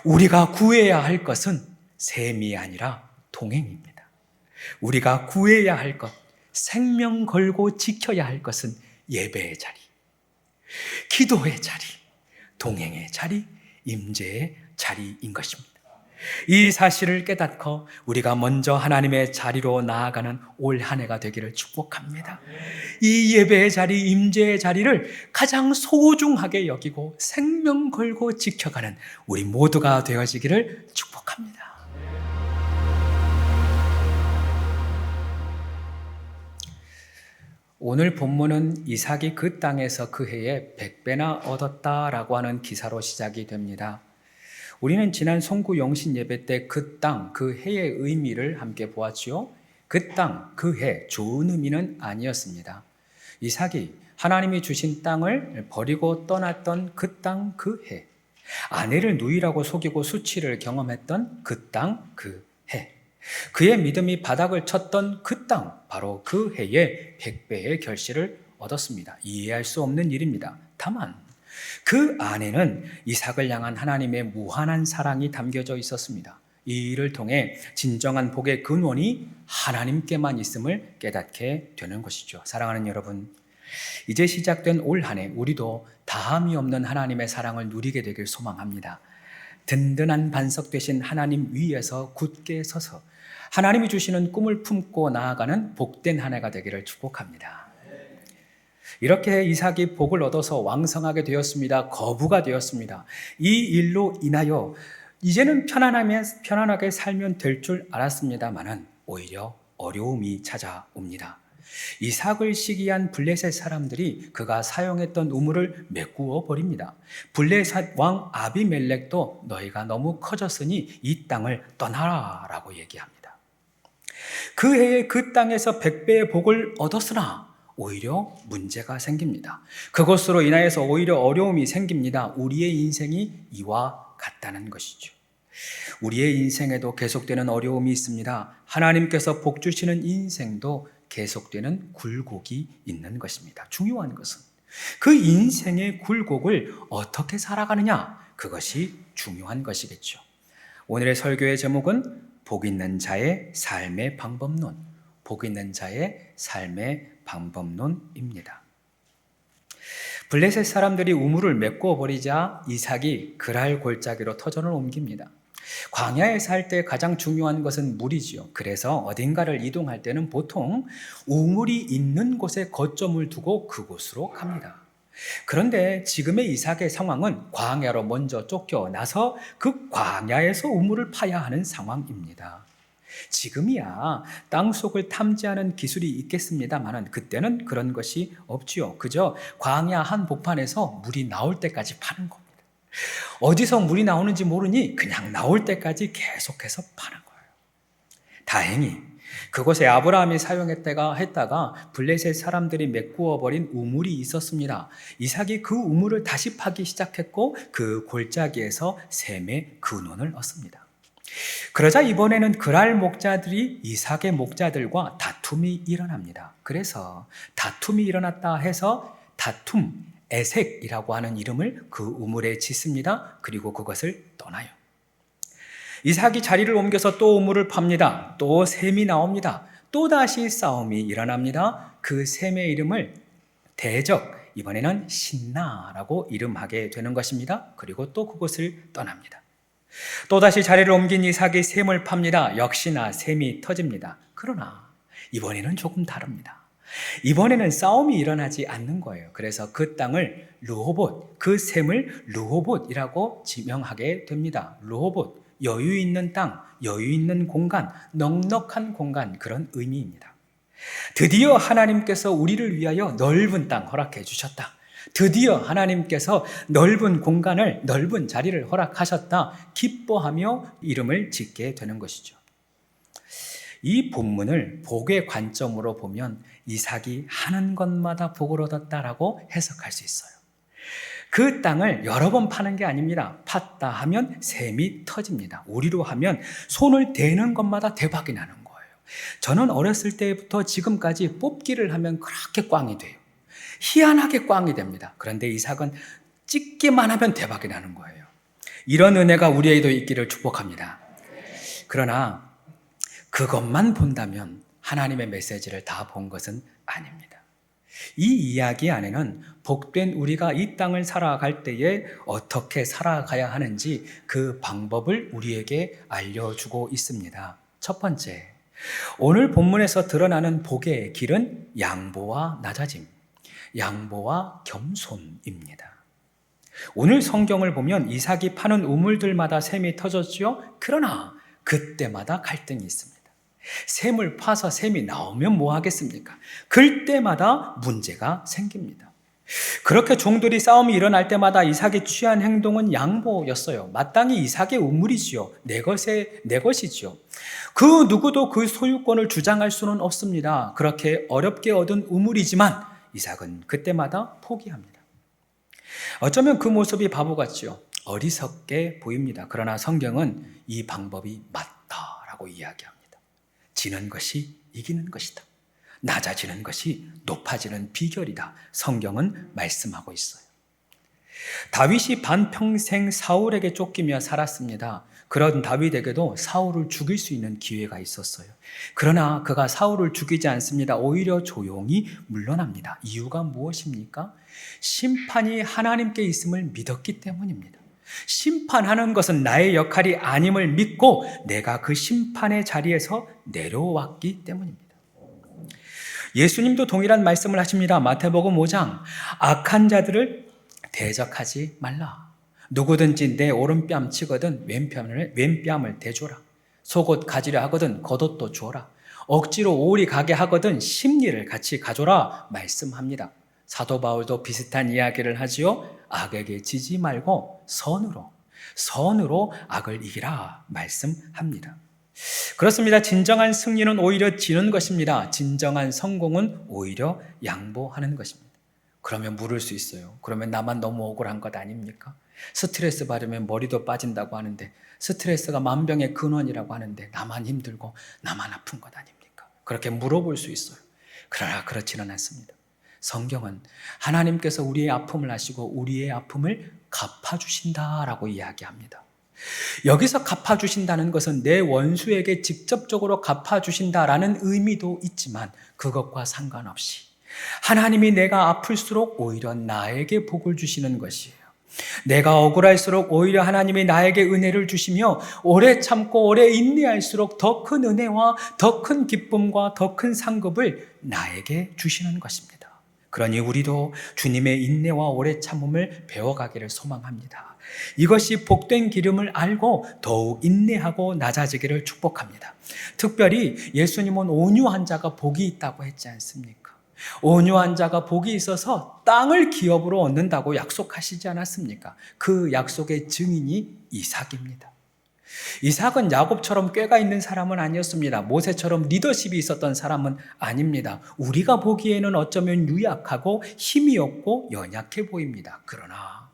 우리가 구해야 할 것은 셈이 아니라 동행입니다. 우리가 구해야 할 것, 생명 걸고 지켜야 할 것은 예배의 자리, 기도의 자리, 동행의 자리, 임재의 자리인 것입니다. 이 사실을 깨닫고 우리가 먼저 하나님의 자리로 나아가는 올 한 해가 되기를 축복합니다. 이 예배의 자리, 임재의 자리를 가장 소중하게 여기고 생명 걸고 지켜가는 우리 모두가 되어지기를 축복합니다. 오늘 본문은 이삭이 그 땅에서 그 해에 100배나 얻었다라고 하는 기사로 시작이 됩니다. 우리는 지난 송구 영신 예배 때 그 땅, 그 해의 의미를 함께 보았지요. 그 땅, 그 해, 좋은 의미는 아니었습니다. 이삭이 하나님이 주신 땅을 버리고 떠났던 그 땅, 그 해, 아내를 누이라고 속이고 수치를 경험했던 그 땅, 그 해, 그의 믿음이 바닥을 쳤던 그 땅, 바로 그 해에 100배의 결실을 얻었습니다. 이해할 수 없는 일입니다. 다만 그 안에는 이삭을 향한 하나님의 무한한 사랑이 담겨져 있었습니다. 이 일을 통해 진정한 복의 근원이 하나님께만 있음을 깨닫게 되는 것이죠. 사랑하는 여러분, 이제 시작된 올 한 해 우리도 다함이 없는 하나님의 사랑을 누리게 되길 소망합니다. 든든한 반석 되신 하나님 위에서 굳게 서서 하나님이 주시는 꿈을 품고 나아가는 복된 한 해가 되기를 축복합니다. 이렇게 이삭이 복을 얻어서 왕성하게 되었습니다. 거부가 되었습니다. 이 일로 인하여 이제는 편안하게 살면 될 줄 알았습니다마는 오히려 어려움이 찾아옵니다. 이삭을 시기한 블레셋 사람들이 그가 사용했던 우물을 메꾸어 버립니다. 블레셋 왕 아비멜렉도 너희가 너무 커졌으니 이 땅을 떠나라라고 얘기합니다. 그 해에 그 땅에서 100배의 복을 얻었으나 오히려 문제가 생깁니다. 그것으로 인하여서 오히려 어려움이 생깁니다. 우리의 인생이 이와 같다는 것이죠. 우리의 인생에도 계속되는 어려움이 있습니다. 하나님께서 복 주시는 인생도 계속되는 굴곡이 있는 것입니다. 중요한 것은 그 인생의 굴곡을 어떻게 살아가느냐, 그것이 중요한 것이겠죠. 오늘의 설교의 제목은 복 있는 자의 삶의 방법론, 복 있는 자의 삶의 방법론입니다. 블레셋 사람들이 우물을 메꿔 버리자 이삭이 그랄 골짜기로 터전을 옮깁니다. 광야에 살 때 가장 중요한 것은 물이지요. 그래서 어딘가를 이동할 때는 보통 우물이 있는 곳에 거점을 두고 그곳으로 갑니다. 그런데 지금의 이삭의 상황은 광야로 먼저 쫓겨나서 그 광야에서 우물을 파야 하는 상황입니다. 지금이야 땅속을 탐지하는 기술이 있겠습니다만 그때는 그런 것이 없지요. 그저 광야 한복판에서 물이 나올 때까지 파는 겁니다. 어디서 물이 나오는지 모르니 그냥 나올 때까지 계속해서 파는 거예요. 다행히 그곳에 아브라함이 사용했다가 블레셋 사람들이 메꾸어 버린 우물이 있었습니다. 이삭이 그 우물을 다시 파기 시작했고 그 골짜기에서 셈의 근원을 얻습니다. 그러자 이번에는 그랄 목자들이 이삭의 목자들과 다툼이 일어납니다. 그래서 다툼이 일어났다 해서 다툼, 에색이라고 하는 이름을 그 우물에 짓습니다. 그리고 그것을 떠나요. 이삭이 자리를 옮겨서 또 우물을 팝니다. 또 셈이 나옵니다. 또다시 싸움이 일어납니다. 그 셈의 이름을 대적, 이번에는 신나라고 이름하게 되는 것입니다. 그리고 또 그곳을 떠납니다. 또다시 자리를 옮긴 이삭이 셈을 팝니다. 역시나 셈이 터집니다. 그러나 이번에는 조금 다릅니다. 이번에는 싸움이 일어나지 않는 거예요. 그래서 그 땅을 르호봇, 그 셈을 르호봇이라고 지명하게 됩니다. 르호봇, 여유 있는 땅, 여유 있는 공간, 넉넉한 공간, 그런 의미입니다. 드디어 하나님께서 우리를 위하여 넓은 땅 허락해 주셨다. 드디어 하나님께서 넓은 공간을, 넓은 자리를 허락하셨다. 기뻐하며 이름을 짓게 되는 것이죠. 이 본문을 복의 관점으로 보면 이삭이 하는 것마다 복을 얻었다라고 해석할 수 있어요. 그 땅을 여러 번 파는 게 아닙니다. 팠다 하면 셈이 터집니다. 우리로 하면 손을 대는 것마다 대박이 나는 거예요. 저는 어렸을 때부터 지금까지 뽑기를 하면 그렇게 꽝이 돼요. 희한하게 꽝이 됩니다. 그런데 이삭은 찍기만 하면 대박이 나는 거예요. 이런 은혜가 우리에게도 있기를 축복합니다. 그러나 그것만 본다면 하나님의 메시지를 다 본 것은 아닙니다. 이 이야기 안에는 복된 우리가 이 땅을 살아갈 때에 어떻게 살아가야 하는지 그 방법을 우리에게 알려주고 있습니다. 첫 번째, 오늘 본문에서 드러나는 복의 길은 양보와 낮아짐, 양보와 겸손입니다. 오늘 성경을 보면 이삭이 파는 우물들마다 샘이 터졌지요. 그러나 그때마다 갈등이 있습니다. 샘을 파서 샘이 나오면 뭐 하겠습니까? 그때마다 문제가 생깁니다. 그렇게 종들이 싸움이 일어날 때마다 이삭이 취한 행동은 양보였어요. 마땅히 이삭의 우물이지요. 내 것이지요. 그 누구도 그 소유권을 주장할 수는 없습니다. 그렇게 어렵게 얻은 우물이지만 이삭은 그때마다 포기합니다. 어쩌면 그 모습이 바보 같지요. 어리석게 보입니다. 그러나 성경은 이 방법이 맞다라고 이야기합니다. 지는 것이 이기는 것이다. 낮아지는 것이 높아지는 비결이다. 성경은 말씀하고 있어요. 다윗이 반평생 사울에게 쫓기며 살았습니다. 그런 다윗에게도 사울을 죽일 수 있는 기회가 있었어요. 그러나 그가 사울을 죽이지 않습니다. 오히려 조용히 물러납니다. 이유가 무엇입니까? 심판이 하나님께 있음을 믿었기 때문입니다. 심판하는 것은 나의 역할이 아님을 믿고 내가 그 심판의 자리에서 내려왔기 때문입니다. 예수님도 동일한 말씀을 하십니다. 마태복음 5장, 악한 자들을 대적하지 말라. 누구든지 내 오른뺨 치거든 왼뺨을 대줘라. 속옷 가지려 하거든 겉옷도 주어라. 억지로 오리 가게 하거든 심리를 같이 가져라 말씀합니다. 사도 바울도 비슷한 이야기를 하지요. 악에게 지지 말고 선으로 악을 이기라 말씀합니다. 그렇습니다. 진정한 승리는 오히려 지는 것입니다. 진정한 성공은 오히려 양보하는 것입니다. 그러면 물을 수 있어요. 그러면 나만 너무 억울한 것 아닙니까? 스트레스 받으면 머리도 빠진다고 하는데 스트레스가 만병의 근원이라고 하는데 나만 힘들고 나만 아픈 것 아닙니까? 그렇게 물어볼 수 있어요. 그러나 그렇지는 않습니다. 성경은 하나님께서 우리의 아픔을 아시고 우리의 아픔을 갚아주신다라고 이야기합니다. 여기서 갚아주신다는 것은 내 원수에게 직접적으로 갚아주신다라는 의미도 있지만 그것과 상관없이 하나님이 내가 아플수록 오히려 나에게 복을 주시는 것이에요. 내가 억울할수록 오히려 하나님이 나에게 은혜를 주시며 오래 참고 오래 인내할수록 더 큰 은혜와 더 큰 기쁨과 더 큰 상급을 나에게 주시는 것입니다. 그러니 우리도 주님의 인내와 오래 참음을 배워가기를 소망합니다. 이것이 복된 기름을 알고 더욱 인내하고 낮아지기를 축복합니다. 특별히 예수님은 온유한 자가 복이 있다고 했지 않습니까? 온유한 자가 복이 있어서 땅을 기업으로 얻는다고 약속하시지 않았습니까? 그 약속의 증인이 이삭입니다. 이삭은 야곱처럼 꾀가 있는 사람은 아니었습니다. 모세처럼 리더십이 있었던 사람은 아닙니다. 우리가 보기에는 어쩌면 유약하고 힘이 없고 연약해 보입니다. 그러나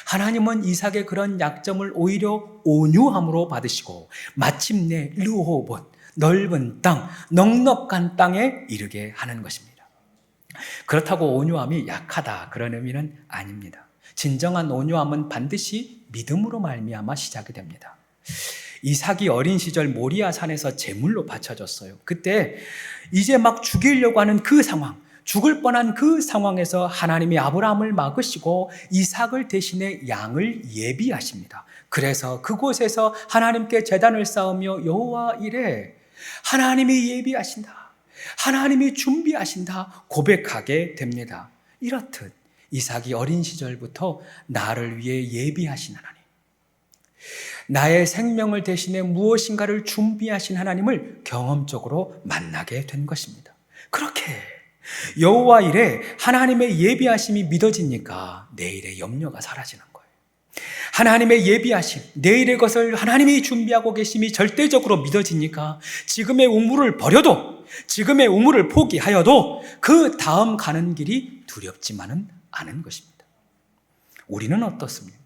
하나님은 이삭의 그런 약점을 오히려 온유함으로 받으시고 마침내 르호봇, 넓은 땅, 넉넉한 땅에 이르게 하는 것입니다. 그렇다고 온유함이 약하다 그런 의미는 아닙니다. 진정한 온유함은 반드시 믿음으로 말미암아 시작이 됩니다. 이삭이 어린 시절 모리아 산에서 제물로 바쳐졌어요. 그때 이제 막 죽이려고 하는 그 상황, 죽을 뻔한 그 상황에서 하나님이 아브라함을 막으시고 이삭을 대신해 양을 예비하십니다. 그래서 그곳에서 하나님께 제단을 쌓으며 여호와 이래 하나님이 예비하신다, 하나님이 준비하신다 고백하게 됩니다. 이렇듯 이삭이 어린 시절부터 나를 위해 예비하신 하나님, 나의 생명을 대신해 무엇인가를 준비하신 하나님을 경험적으로 만나게 된 것입니다. 그렇게 여호와 이래 하나님의 예비하심이 믿어지니까 내일의 염려가 사라지는 거예요. 하나님의 예비하심, 내일의 것을 하나님이 준비하고 계심이 절대적으로 믿어지니까 지금의 우물을 버려도, 지금의 우물을 포기하여도 그 다음 가는 길이 두렵지만은 않은 것입니다. 우리는 어떻습니까?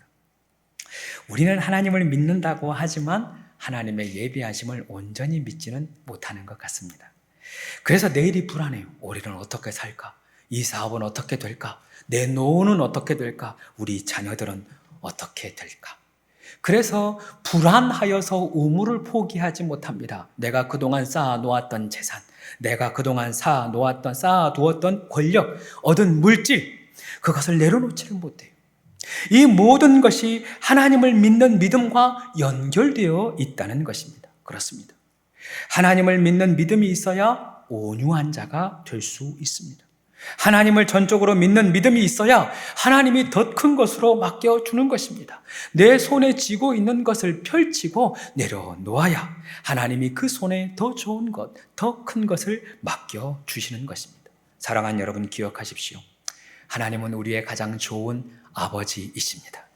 우리는 하나님을 믿는다고 하지만 하나님의 예비하심을 온전히 믿지는 못하는 것 같습니다. 그래서 내일이 불안해요. 올해는 어떻게 살까? 이 사업은 어떻게 될까? 내 노후는 어떻게 될까? 우리 자녀들은 어떻게 될까? 그래서 불안하여서 우물을 포기하지 못합니다. 내가 그동안 쌓아놓았던 재산, 내가 그동안 쌓아두었던 권력, 얻은 물질, 그것을 내려놓지를 못해요. 이 모든 것이 하나님을 믿는 믿음과 연결되어 있다는 것입니다. 그렇습니다. 하나님을 믿는 믿음이 있어야 온유한 자가 될 수 있습니다. 하나님을 전적으로 믿는 믿음이 있어야 하나님이 더 큰 것으로 맡겨주는 것입니다. 내 손에 쥐고 있는 것을 펼치고 내려놓아야 하나님이 그 손에 더 좋은 것, 더 큰 것을 맡겨주시는 것입니다. 사랑하는 여러분, 기억하십시오. 하나님은 우리의 가장 좋은 아버지이십니다.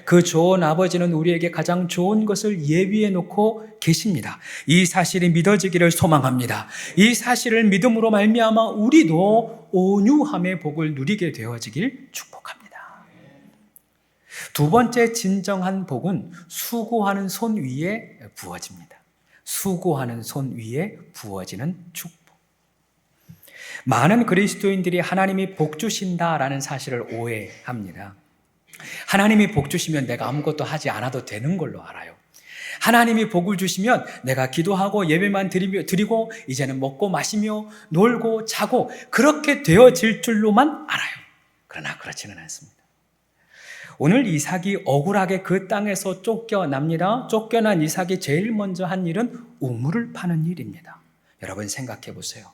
그 좋은 아버지는 우리에게 가장 좋은 것을 예비해 놓고 계십니다. 이 사실이 믿어지기를 소망합니다. 이 사실을 믿음으로 말미암아 우리도 온유함의 복을 누리게 되어지길 축복합니다. 두 번째 진정한 복은 수고하는 손 위에 부어집니다. 수고하는 손 위에 부어지는 축복. 많은 그리스도인들이 하나님이 복 주신다라는 사실을 오해합니다. 하나님이 복 주시면 내가 아무것도 하지 않아도 되는 걸로 알아요. 하나님이 복을 주시면 내가 기도하고 예배만 드리고 이제는 먹고 마시며 놀고 자고 그렇게 되어질 줄로만 알아요. 그러나 그렇지는 않습니다. 오늘 이삭이 억울하게 그 땅에서 쫓겨납니다. 쫓겨난 이삭이 제일 먼저 한 일은 우물을 파는 일입니다. 여러분 생각해 보세요.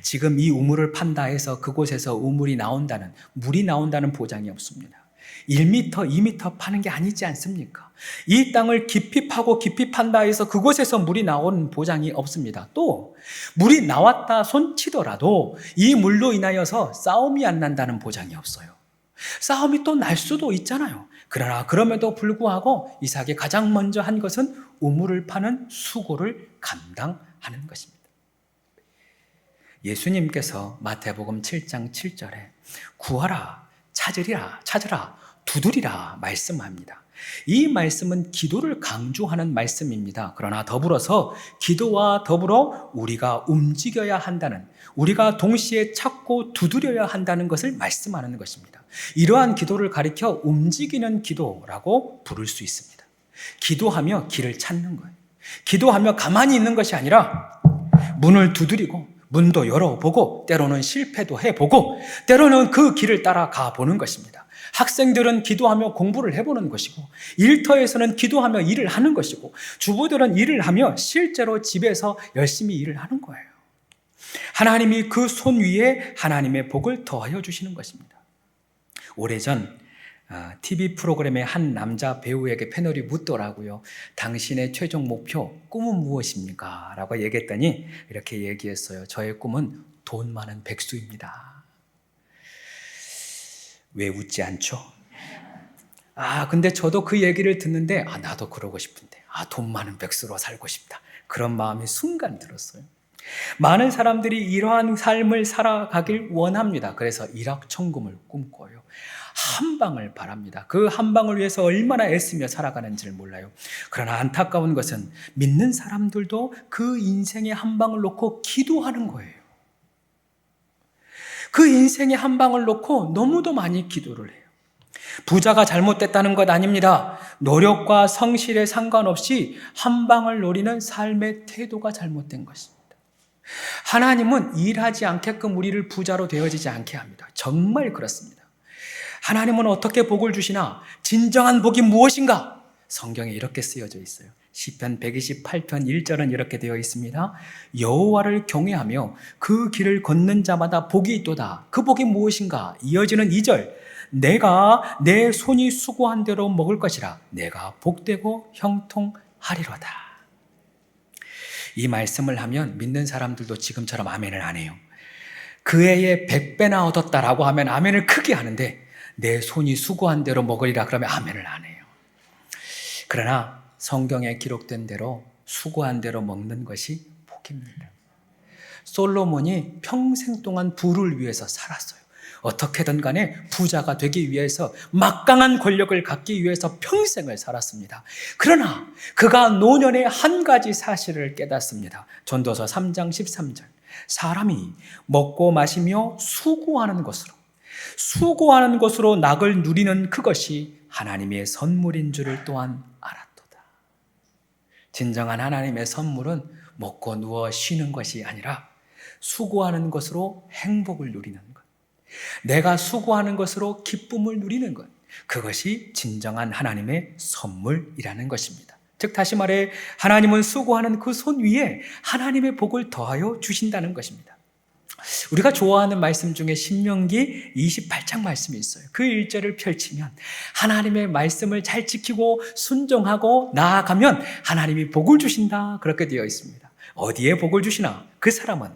지금 이 우물을 판다 해서 그곳에서 물이 나온다는 보장이 없습니다. 1m, 2m 파는 게 아니지 않습니까? 이 땅을 깊이 파고 깊이 판다 해서 그곳에서 물이 나오는 보장이 없습니다. 또 물이 나왔다 손치더라도 이 물로 인하여서 싸움이 안 난다는 보장이 없어요. 싸움이 또 날 수도 있잖아요. 그러나 그럼에도 불구하고 이삭이 가장 먼저 한 것은 우물을 파는 수고를 감당하는 것입니다. 예수님께서 마태복음 7장 7절에 구하라, 찾으라, 두드리라 말씀합니다. 이 말씀은 기도를 강조하는 말씀입니다. 그러나 더불어서 기도와 더불어 우리가 움직여야 한다는, 우리가 동시에 찾고 두드려야 한다는 것을 말씀하는 것입니다. 이러한 기도를 가리켜 움직이는 기도라고 부를 수 있습니다. 기도하며 길을 찾는 거예요. 기도하며 가만히 있는 것이 아니라 문을 두드리고 문도 열어보고 때로는 실패도 해보고 때로는 그 길을 따라가 보는 것입니다. 학생들은 기도하며 공부를 해보는 것이고 일터에서는 기도하며 일을 하는 것이고 주부들은 일을 하며 실제로 집에서 열심히 일을 하는 거예요. 하나님이 그 손 위에 하나님의 복을 더하여 주시는 것입니다. 오래전 TV 프로그램의 한 남자 배우에게 패널이 묻더라고요. 당신의 최종 목표, 꿈은 무엇입니까? 라고 얘기했더니 이렇게 얘기했어요. 저의 꿈은 돈 많은 백수입니다. 왜 웃지 않죠? 근데 저도 그 얘기를 듣는데 나도 그러고 싶은데 돈 많은 백수로 살고 싶다. 그런 마음이 순간 들었어요. 많은 사람들이 이러한 삶을 살아가길 원합니다. 그래서 일확천금을 꿈꿔요. 한 방을 바랍니다. 그 한 방을 위해서 얼마나 애쓰며 살아가는지를 몰라요. 그러나 안타까운 것은 믿는 사람들도 그 인생의 한 방을 놓고 기도하는 거예요. 그 인생의 한 방을 놓고 너무도 많이 기도를 해요. 부자가 잘못됐다는 것 아닙니다. 노력과 성실에 상관없이 한 방을 노리는 삶의 태도가 잘못된 것입니다. 하나님은 일하지 않게끔 우리를 부자로 되어지지 않게 합니다. 정말 그렇습니다. 하나님은 어떻게 복을 주시나? 진정한 복이 무엇인가? 성경에 이렇게 쓰여져 있어요. 시편 128편 1절은 이렇게 되어 있습니다. 여호와를 경외하며 그 길을 걷는 자마다 복이 있도다. 그 복이 무엇인가? 이어지는 2절. 내가 내 손이 수고한 대로 먹을 것이라. 내가 복되고 형통하리로다. 이 말씀을 하면 믿는 사람들도 지금처럼 아멘을 안 해요. 그 해에 100배나 얻었다라고 하면 아멘을 크게 하는데 내 손이 수고한 대로 먹으리라 그러면 아멘을 안 해요. 그러나 성경에 기록된 대로 수고한 대로 먹는 것이 복입니다. 솔로몬이 평생 동안 부를 위해서 살았어요. 어떻게든 간에 부자가 되기 위해서 막강한 권력을 갖기 위해서 평생을 살았습니다. 그러나 그가 노년에 한 가지 사실을 깨닫습니다. 전도서 3장 13절. 사람이 먹고 마시며 수고하는 것으로 낙을 누리는 그것이 하나님의 선물인 줄을 또한 알았다. 진정한 하나님의 선물은 먹고 누워 쉬는 것이 아니라 수고하는 것으로 행복을 누리는 것. 내가 수고하는 것으로 기쁨을 누리는 것. 그것이 진정한 하나님의 선물이라는 것입니다. 즉 다시 말해 하나님은 수고하는 그 손 위에 하나님의 복을 더하여 주신다는 것입니다. 우리가 좋아하는 말씀 중에 신명기 28장 말씀이 있어요. 그 1절을 펼치면 하나님의 말씀을 잘 지키고 순종하고 나아가면 하나님이 복을 주신다 그렇게 되어 있습니다. 어디에 복을 주시나? 그 사람은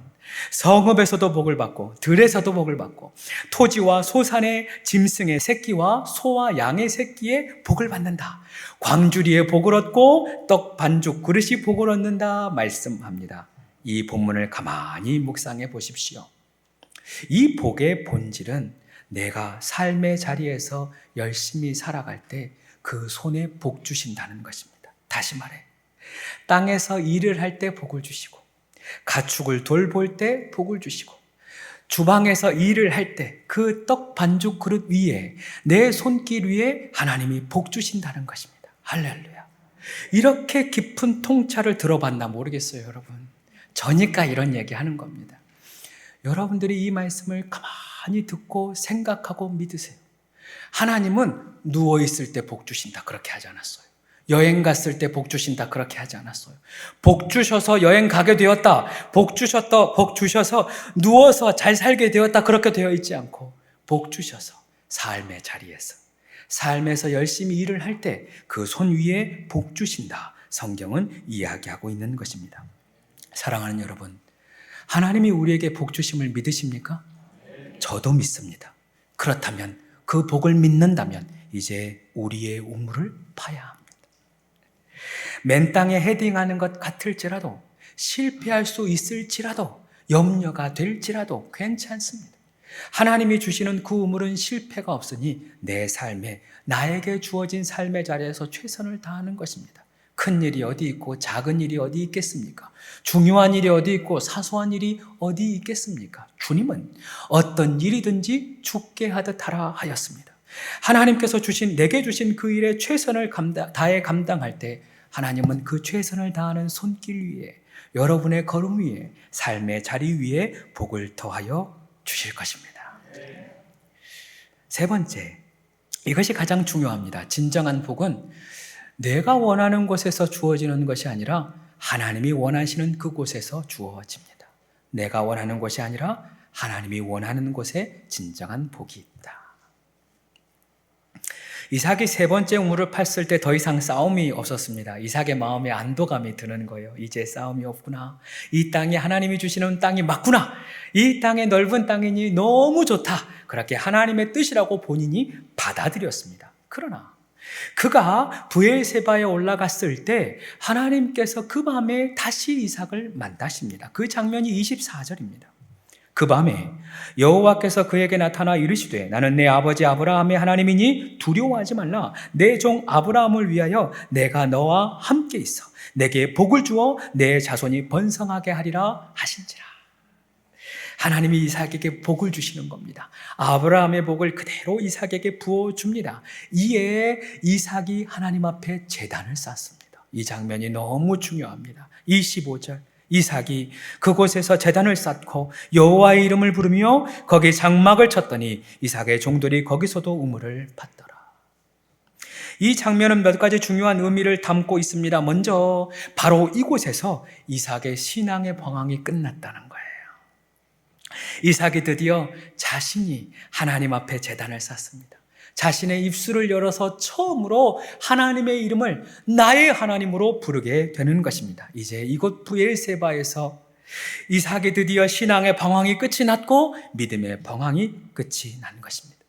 성읍에서도 복을 받고 들에서도 복을 받고 토지와 소산의 짐승의 새끼와 소와 양의 새끼에 복을 받는다. 광주리에 복을 얻고 떡 반죽 그릇이 복을 얻는다 말씀합니다. 이 본문을 가만히 묵상해 보십시오. 이 복의 본질은 내가 삶의 자리에서 열심히 살아갈 때 그 손에 복 주신다는 것입니다. 다시 말해 땅에서 일을 할 때 복을 주시고 가축을 돌볼 때 복을 주시고 주방에서 일을 할 때 그 떡 반죽 그릇 위에 내 손길 위에 하나님이 복 주신다는 것입니다. 할렐루야. 이렇게 깊은 통찰을 들어봤나 모르겠어요, 여러분. 저니까 이런 얘기 하는 겁니다. 여러분들이 이 말씀을 가만히 듣고 생각하고 믿으세요. 하나님은 누워있을 때 복 주신다 그렇게 하지 않았어요. 여행 갔을 때 복 주신다 그렇게 하지 않았어요. 복 주셔서 여행 가게 되었다, 복 주셔서 누워서 잘 살게 되었다 그렇게 되어 있지 않고 복 주셔서 삶의 자리에서 삶에서 열심히 일을 할 때 그 손 위에 복 주신다 성경은 이야기하고 있는 것입니다. 사랑하는 여러분, 하나님이 우리에게 복 주심을 믿으십니까? 저도 믿습니다. 그렇다면 그 복을 믿는다면 이제 우리의 우물을 파야 합니다. 맨 땅에 헤딩하는 것 같을지라도 실패할 수 있을지라도 염려가 될지라도 괜찮습니다. 하나님이 주시는 그 우물은 실패가 없으니 내 삶에 나에게 주어진 삶의 자리에서 최선을 다하는 것입니다. 큰 일이 어디 있고 작은 일이 어디 있겠습니까? 중요한 일이 어디 있고 사소한 일이 어디 있겠습니까? 주님은 어떤 일이든지 죽게 하듯 하라 하였습니다. 하나님께서 내게 주신 그 일에 최선을 다해 감당할 때 하나님은 그 최선을 다하는 손길 위에 여러분의 걸음 위에 삶의 자리 위에 복을 더하여 주실 것입니다. 세 번째, 이것이 가장 중요합니다. 진정한 복은 내가 원하는 곳에서 주어지는 것이 아니라 하나님이 원하시는 그곳에서 주어집니다. 내가 원하는 곳이 아니라 하나님이 원하는 곳에 진정한 복이 있다. 이삭이 세 번째 우물을 팠을 때 더 이상 싸움이 없었습니다. 이삭의 마음에 안도감이 드는 거예요. 이제 싸움이 없구나. 이 땅이 하나님이 주시는 땅이 맞구나. 이 땅의 넓은 땅이니 너무 좋다. 그렇게 하나님의 뜻이라고 본인이 받아들였습니다. 그러나 그가 브엘세바에 올라갔을 때 하나님께서 그 밤에 다시 이삭을 만나십니다. 그 장면이 24절입니다. 그 밤에 여호와께서 그에게 나타나 이르시되 나는 내 아버지 아브라함의 하나님이니 두려워하지 말라. 내 종 아브라함을 위하여 내가 너와 함께 있어 내게 복을 주어 내 자손이 번성하게 하리라 하신지라. 하나님이 이삭에게 복을 주시는 겁니다. 아브라함의 복을 그대로 이삭에게 부어줍니다. 이에 이삭이 하나님 앞에 제단을 쌓습니다. 이 장면이 너무 중요합니다. 25절 이삭이 그곳에서 제단을 쌓고 여호와의 이름을 부르며 거기 장막을 쳤더니 이삭의 종들이 거기서도 우물을 팠더라. 이 장면은 몇 가지 중요한 의미를 담고 있습니다. 먼저 바로 이곳에서 이삭의 신앙의 방황이 끝났다는 거예요. 이삭이 드디어 자신이 하나님 앞에 제단을 쌓습니다. 자신의 입술을 열어서 처음으로 하나님의 이름을 나의 하나님으로 부르게 되는 것입니다. 이제 이곳 브엘세바에서 이삭이 드디어 신앙의 방황이 끝이 났고 믿음의 방황이 끝이 난 것입니다.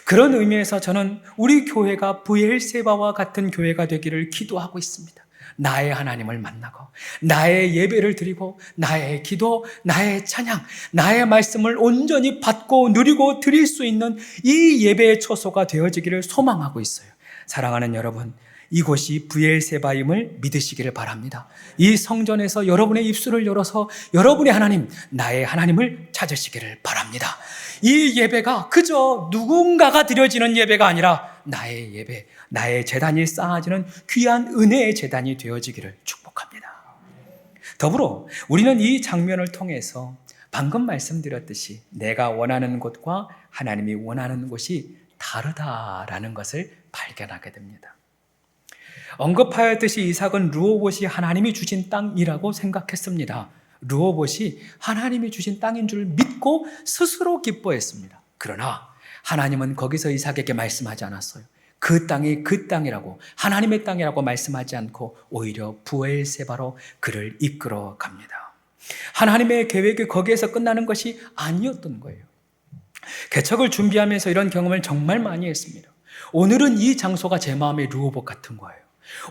그런 의미에서 저는 우리 교회가 브엘세바와 같은 교회가 되기를 기도하고 있습니다. 나의 하나님을 만나고 나의 예배를 드리고 나의 기도, 나의 찬양, 나의 말씀을 온전히 받고 누리고 드릴 수 있는 이 예배의 처소가 되어지기를 소망하고 있어요. 사랑하는 여러분, 이곳이 브엘세바임을 믿으시기를 바랍니다. 이 성전에서 여러분의 입술을 열어서 여러분의 하나님, 나의 하나님을 찾으시기를 바랍니다. 이 예배가 그저 누군가가 드려지는 예배가 아니라 나의 예배, 나의 제단이 쌓아지는 귀한 은혜의 제단이 되어지기를 축복합니다. 더불어 우리는 이 장면을 통해서 방금 말씀드렸듯이 내가 원하는 곳과 하나님이 원하는 곳이 다르다라는 것을 발견하게 됩니다. 언급하였듯이 이삭은 르호봇이 하나님이 주신 땅이라고 생각했습니다. 르호봇이 하나님이 주신 땅인 줄 믿고 스스로 기뻐했습니다. 그러나 하나님은 거기서 이삭에게 말씀하지 않았어요. 그 땅이 그 땅이라고, 하나님의 땅이라고 말씀하지 않고 오히려 브엘세바로 그를 이끌어 갑니다. 하나님의 계획이 거기에서 끝나는 것이 아니었던 거예요. 개척을 준비하면서 이런 경험을 정말 많이 했습니다. 오늘은 이 장소가 제 마음의 르호봇 같은 거예요.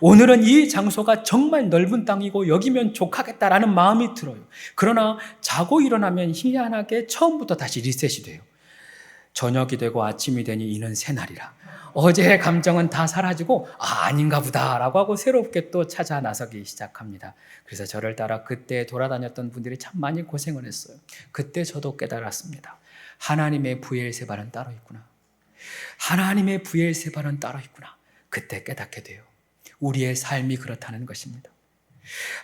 오늘은 이 장소가 정말 넓은 땅이고 여기면 족하겠다라는 마음이 들어요. 그러나 자고 일어나면 희한하게 처음부터 다시 리셋이 돼요. 저녁이 되고 아침이 되니 이는 새날이라. 어제의 감정은 다 사라지고 아닌가 보다 라고 하고 새롭게 또 찾아 나서기 시작합니다. 그래서 저를 따라 그때 돌아다녔던 분들이 참 많이 고생을 했어요. 그때 저도 깨달았습니다. 하나님의 브엘세바는 따로 있구나. 하나님의 브엘세바는 따로 있구나. 그때 깨닫게 돼요. 우리의 삶이 그렇다는 것입니다.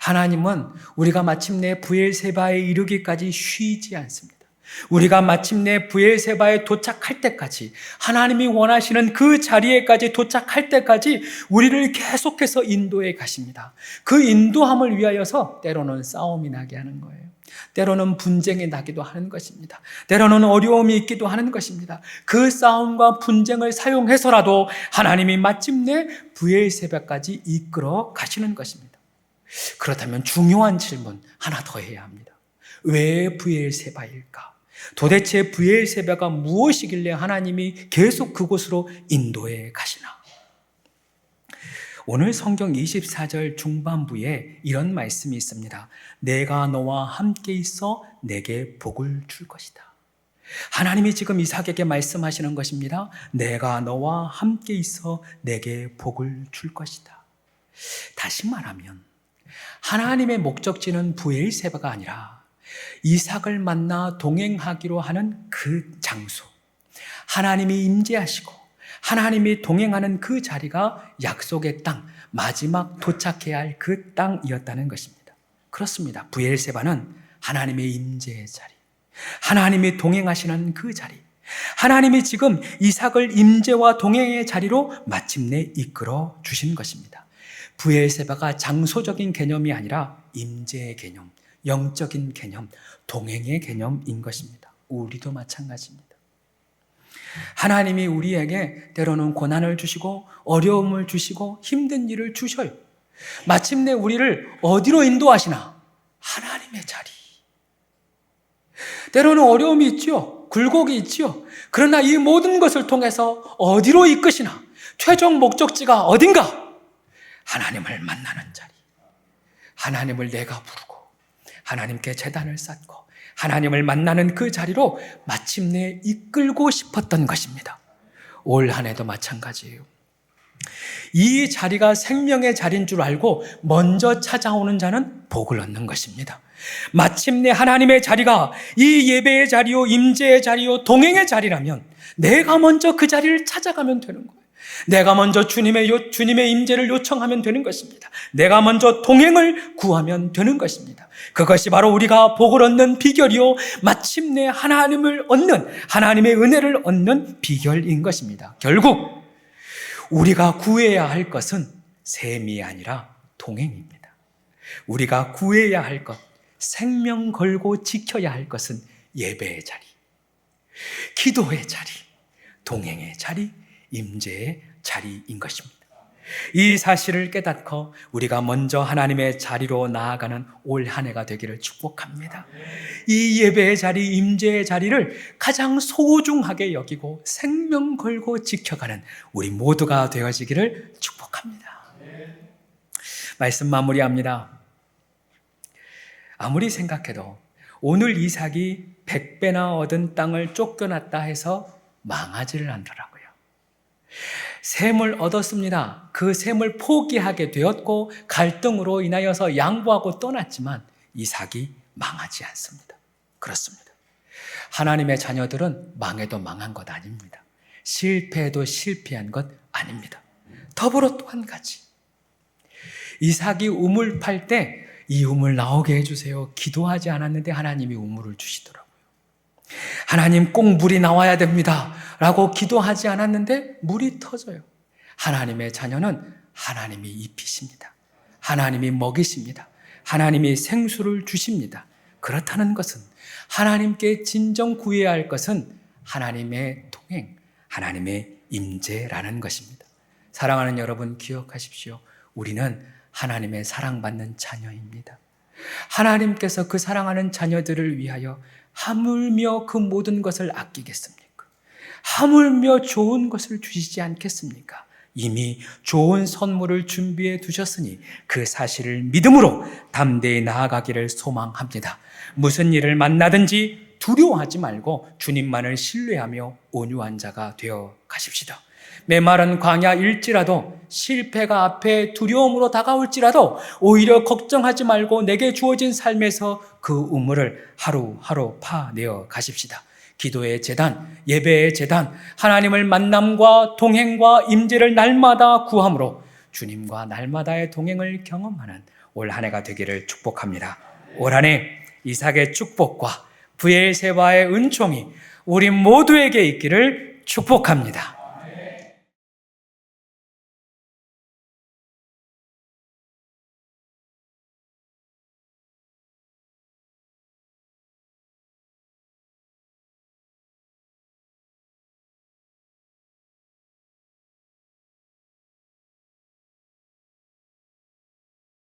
하나님은 우리가 마침내 브엘세바에 이르기까지 쉬지 않습니다. 우리가 마침내 브엘세바에 도착할 때까지, 하나님이 원하시는 그 자리에까지 도착할 때까지 우리를 계속해서 인도해 가십니다. 그 인도함을 위하여서 때로는 싸움이 나게 하는 거예요. 때로는 분쟁이 나기도 하는 것입니다. 때로는 어려움이 있기도 하는 것입니다. 그 싸움과 분쟁을 사용해서라도 하나님이 마침내 브엘세바까지 이끌어 가시는 것입니다. 그렇다면 중요한 질문 하나 더 해야 합니다. 왜 브엘세바일까? 도대체 브엘세바가 무엇이길래 하나님이 계속 그곳으로 인도해 가시나? 오늘 성경 24절 중반부에 이런 말씀이 있습니다. 내가 너와 함께 있어 내게 복을 줄 것이다. 하나님이 지금 이삭에게 말씀하시는 것입니다. 내가 너와 함께 있어 내게 복을 줄 것이다. 다시 말하면 하나님의 목적지는 브엘세바가 아니라 이삭을 만나 동행하기로 하는 그 장소, 하나님이 임재하시고 하나님이 동행하는 그 자리가 약속의 땅, 마지막 도착해야 할 그 땅이었다는 것입니다. 그렇습니다. 브엘세바는 하나님의 임재의 자리, 하나님이 동행하시는 그 자리, 하나님이 지금 이삭을 임재와 동행의 자리로 마침내 이끌어 주신 것입니다. 브엘세바가 장소적인 개념이 아니라 임재의 개념, 영적인 개념, 동행의 개념인 것입니다. 우리도 마찬가지입니다. 하나님이 우리에게 때로는 고난을 주시고 어려움을 주시고 힘든 일을 주셔요. 마침내 우리를 어디로 인도하시나? 하나님의 자리. 때로는 어려움이 있지요. 굴곡이 있지요. 그러나 이 모든 것을 통해서 어디로 이끄시나? 최종 목적지가 어딘가? 하나님을 만나는 자리. 하나님을 내가 부르고 하나님께 제단을 쌓고 하나님을 만나는 그 자리로 마침내 이끌고 싶었던 것입니다. 올 한 해도 마찬가지예요. 이 자리가 생명의 자리인 줄 알고 먼저 찾아오는 자는 복을 얻는 것입니다. 마침내 하나님의 자리가 이 예배의 자리요, 임재의 자리요, 동행의 자리라면 내가 먼저 그 자리를 찾아가면 되는 거예요. 내가 먼저 주님의 임재를 요청하면 되는 것입니다. 내가 먼저 동행을 구하면 되는 것입니다. 그것이 바로 우리가 복을 얻는 비결이요, 마침내 하나님을 얻는, 하나님의 은혜를 얻는 비결인 것입니다. 결국 우리가 구해야 할 것은 셈이 아니라 동행입니다. 우리가 구해야 할 것, 생명 걸고 지켜야 할 것은 예배의 자리, 기도의 자리, 동행의 자리, 임재의 자리인 것입니다. 이 사실을 깨닫고 우리가 먼저 하나님의 자리로 나아가는 올 한 해가 되기를 축복합니다. 이 예배의 자리, 임재의 자리를 가장 소중하게 여기고 생명 걸고 지켜가는 우리 모두가 되어지기를 축복합니다. 말씀 마무리합니다. 아무리 생각해도 오늘 이삭이 100배나 얻은 땅을 쫓겨났다 해서 망하지를 않더라고요. 셈을 얻었습니다. 그 셈을 포기하게 되었고 갈등으로 인하여서 양보하고 떠났지만 이삭이 망하지 않습니다. 그렇습니다. 하나님의 자녀들은 망해도 망한 것 아닙니다. 실패해도 실패한 것 아닙니다. 더불어 또 한 가지, 이삭이 우물 팔 때 이 우물 나오게 해주세요. 기도하지 않았는데 하나님이 우물을 주시더라고요. 하나님 꼭 물이 나와야 됩니다. 라고 기도하지 않았는데 물이 터져요. 하나님의 자녀는 하나님이 입히십니다. 하나님이 먹이십니다. 하나님이 생수를 주십니다. 그렇다는 것은 하나님께 진정 구해야 할 것은 하나님의 동행, 하나님의 임재라는 것입니다. 사랑하는 여러분 기억하십시오. 우리는 하나님의 사랑받는 자녀입니다. 하나님께서 그 사랑하는 자녀들을 위하여 하물며 그 모든 것을 아끼겠습니까? 하물며 좋은 것을 주시지 않겠습니까? 이미 좋은 선물을 준비해 두셨으니 그 사실을 믿음으로 담대히 나아가기를 소망합니다. 무슨 일을 만나든지 두려워하지 말고 주님만을 신뢰하며 온유한 자가 되어 가십시다. 메마른 광야일지라도 실패가 앞에 두려움으로 다가올지라도 오히려 걱정하지 말고 내게 주어진 삶에서 그 우물을 하루하루 파내어 가십시다. 기도의 제단, 예배의 제단, 하나님을 만남과 동행과 임재를 날마다 구함으로 주님과 날마다의 동행을 경험하는 올 한 해가 되기를 축복합니다. 올 한 해 이삭의 축복과 브엘세바의 은총이 우리 모두에게 있기를 축복합니다.